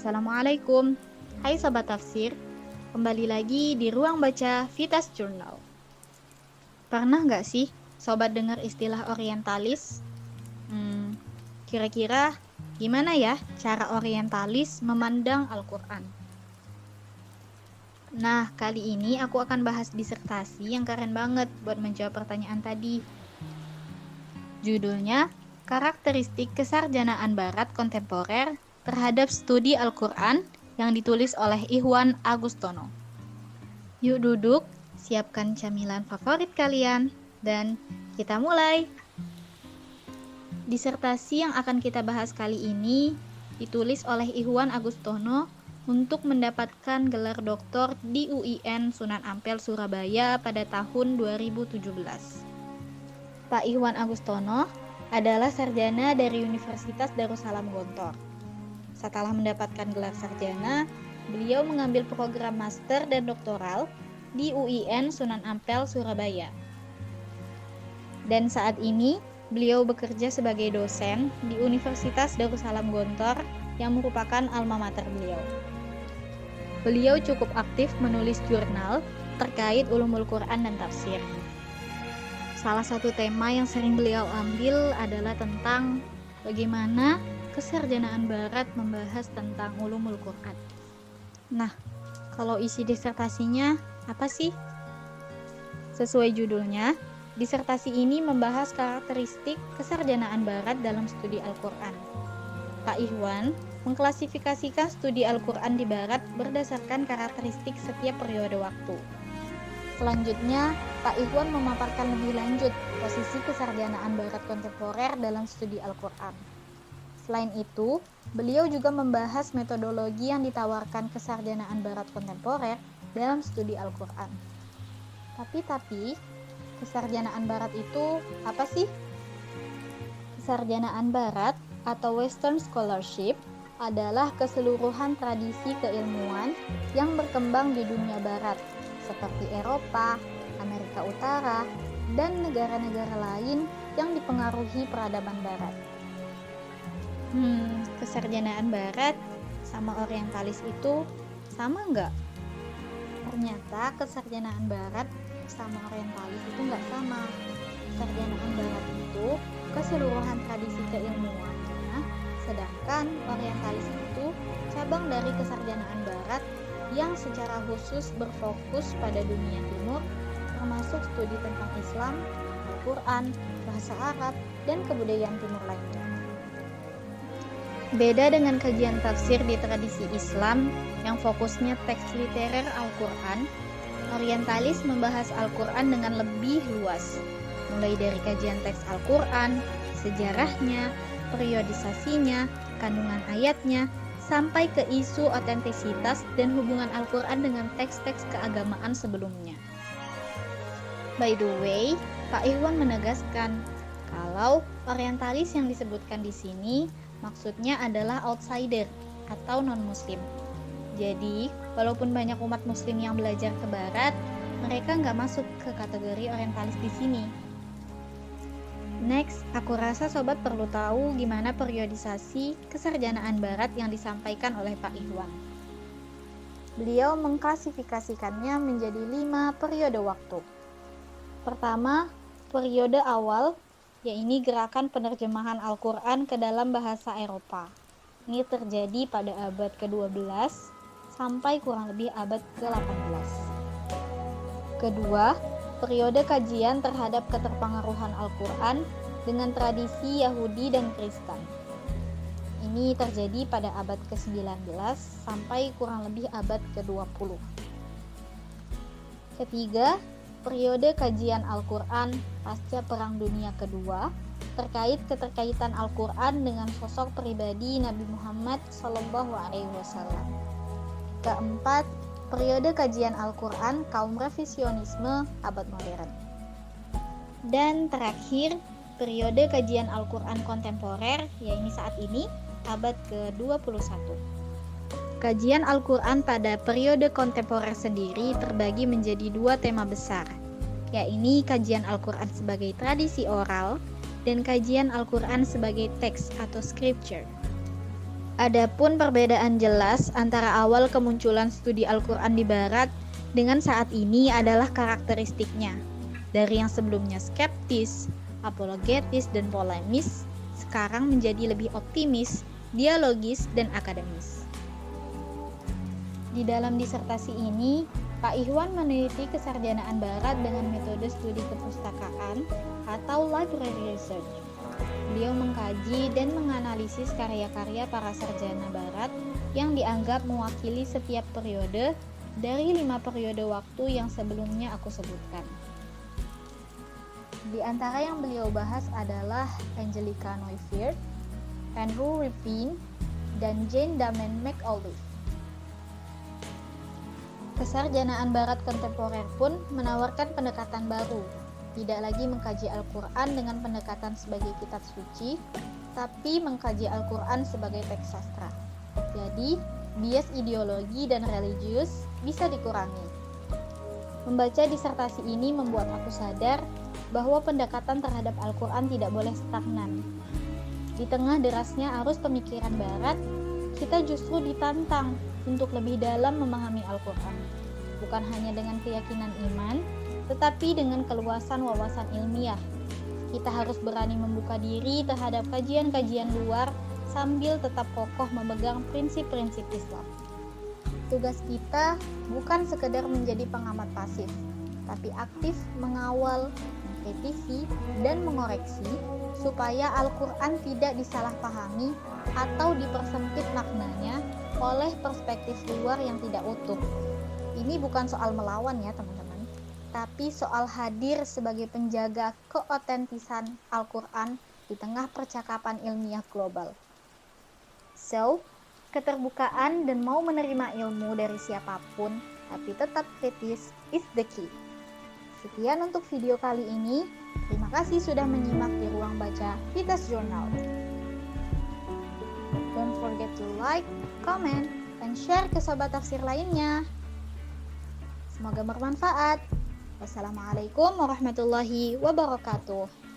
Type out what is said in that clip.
Assalamualaikum. Hai Sobat Tafsir, kembali lagi di Ruang Baca Vitas Journal. Pernah nggak sih Sobat dengar istilah orientalis? Kira-kira gimana ya cara orientalis memandang Al-Quran? Nah, kali ini aku akan bahas disertasi yang keren banget buat menjawab pertanyaan tadi. Judulnya, Karakteristik Kesarjanaan Barat Kontemporer terhadap Studi Al-Quran yang ditulis oleh Ikhwan Agustono. Yuk duduk, siapkan camilan favorit kalian, dan kita mulai. Disertasi yang akan kita bahas kali ini ditulis oleh Ikhwan Agustono untuk mendapatkan gelar doktor di UIN Sunan Ampel Surabaya pada tahun 2017. Pak Ikhwan Agustono adalah sarjana dari Universitas Darussalam Gontor. Setelah mendapatkan gelar sarjana, beliau mengambil program master dan doktoral di UIN Sunan Ampel Surabaya. Dan saat ini, beliau bekerja sebagai dosen di Universitas Darussalam Gontor yang merupakan alma mater beliau. Beliau cukup aktif menulis jurnal terkait ulumul Quran dan tafsir. Salah satu tema yang sering beliau ambil adalah tentang bagaimana kesarjanaan Barat membahas tentang ulumul Quran. Nah, kalau isi disertasinya apa sih? Sesuai judulnya, disertasi ini membahas karakteristik kesarjanaan Barat dalam studi Al-Quran. Pak Ikhwan mengklasifikasikan studi Al-Quran di Barat berdasarkan karakteristik setiap periode waktu. Selanjutnya, Pak Ikhwan memaparkan lebih lanjut posisi kesarjanaan Barat kontemporer dalam studi Al-Quran. Selain itu, beliau juga membahas metodologi yang ditawarkan kesarjanaan Barat kontemporer dalam studi Al-Quran. Tapi, kesarjanaan Barat itu apa sih? Kesarjanaan Barat atau Western Scholarship adalah keseluruhan tradisi keilmuan yang berkembang di dunia Barat, seperti Eropa, Amerika Utara, dan negara-negara lain yang dipengaruhi peradaban Barat. Kesarjanaan Barat sama orientalis itu sama nggak? Ternyata kesarjanaan Barat sama orientalis itu nggak sama. Kesarjanaan Barat itu keseluruhan tradisi keilmuannya, sedangkan orientalis itu cabang dari kesarjanaan Barat yang secara khusus berfokus pada dunia timur, termasuk studi tentang Islam, Al-Quran, bahasa Arab, dan kebudayaan timur lainnya. Beda dengan kajian tafsir di tradisi Islam yang fokusnya teks literer Al-Quran, orientalis membahas Al-Quran dengan lebih luas, mulai dari kajian teks Al-Quran, sejarahnya, periodisasinya, kandungan ayatnya, sampai ke isu otentisitas dan hubungan Al-Quran dengan teks-teks keagamaan sebelumnya. By the way, Pak Ikhwan menegaskan kalau orientalis yang disebutkan di sini maksudnya adalah outsider atau non-muslim. Jadi, walaupun banyak umat muslim yang belajar ke barat, mereka nggak masuk ke kategori orientalis di sini. Next, aku rasa sobat perlu tahu gimana periodisasi kesarjanaan barat yang disampaikan oleh Pak Ikhwan. Beliau mengklasifikasikannya menjadi 5 periode waktu. Pertama, periode awal, yaitu gerakan penerjemahan Al-Quran ke dalam bahasa Eropa. Ini terjadi pada abad ke-12 sampai kurang lebih abad ke-18. Kedua, periode kajian terhadap keterpengaruhan Al-Quran dengan tradisi Yahudi dan Kristen. Ini terjadi pada abad ke-19 sampai kurang lebih abad ke-20. Ketiga, periode kajian Al-Quran pasca Perang Dunia Kedua terkait keterkaitan Al-Quran dengan sosok pribadi Nabi Muhammad SAW. Keempat, periode kajian Al-Quran kaum revisionisme abad modern. Dan terakhir, periode kajian Al-Quran kontemporer, yaitu saat ini abad ke-21. Kajian Al-Quran pada periode kontemporer sendiri terbagi menjadi 2 tema besar, yaitu kajian Al-Quran sebagai tradisi oral dan kajian Al-Quran sebagai teks atau scripture. Adapun perbedaan jelas antara awal kemunculan studi Al-Quran di Barat dengan saat ini adalah karakteristiknya. Dari yang sebelumnya skeptis, apologetis, dan polemis, sekarang menjadi lebih optimis, dialogis, dan akademis. Di dalam disertasi ini, Pak Ihwan meneliti kesarjanaan Barat dengan metode studi kepustakaan atau library research. Beliau mengkaji dan menganalisis karya-karya para sarjana Barat yang dianggap mewakili setiap periode dari 5 periode waktu yang sebelumnya aku sebutkan. Di antara yang beliau bahas adalah Angelica Neuwirth, Andrew Rippin, dan Jane Damen McAuliffe. Kesarjanaan Barat kontemporer pun menawarkan pendekatan baru, tidak lagi mengkaji Al-Quran dengan pendekatan sebagai kitab suci, tapi mengkaji Al-Quran sebagai teks sastra. Jadi, bias ideologi dan religius bisa dikurangi. Membaca disertasi ini membuat aku sadar bahwa pendekatan terhadap Al-Quran tidak boleh stagnan. Di tengah derasnya arus pemikiran Barat, kita justru ditantang untuk lebih dalam memahami Al-Quran, bukan hanya dengan keyakinan iman, tetapi dengan keluasan wawasan ilmiah. Kita harus berani membuka diri terhadap kajian-kajian luar sambil tetap kokoh memegang prinsip-prinsip Islam. Tugas kita bukan sekedar menjadi pengamat pasif, tapi aktif mengawal, mengkritisi, dan mengoreksi supaya Al-Quran tidak disalahpahami atau dipersempit maknanya oleh perspektif luar yang tidak utuh. Ini bukan soal melawan ya teman-teman, tapi soal hadir sebagai penjaga keotentisan Al-Quran di tengah percakapan ilmiah global. So, keterbukaan dan mau menerima ilmu dari siapapun, tapi tetap kritis is the key. Sekian untuk video kali ini. Terima kasih sudah menyimak di ruang baca Vitas Journal. Don't forget to like, comment, dan share ke sobat tafsir lainnya. Semoga bermanfaat. Wassalamualaikum warahmatullahi wabarakatuh.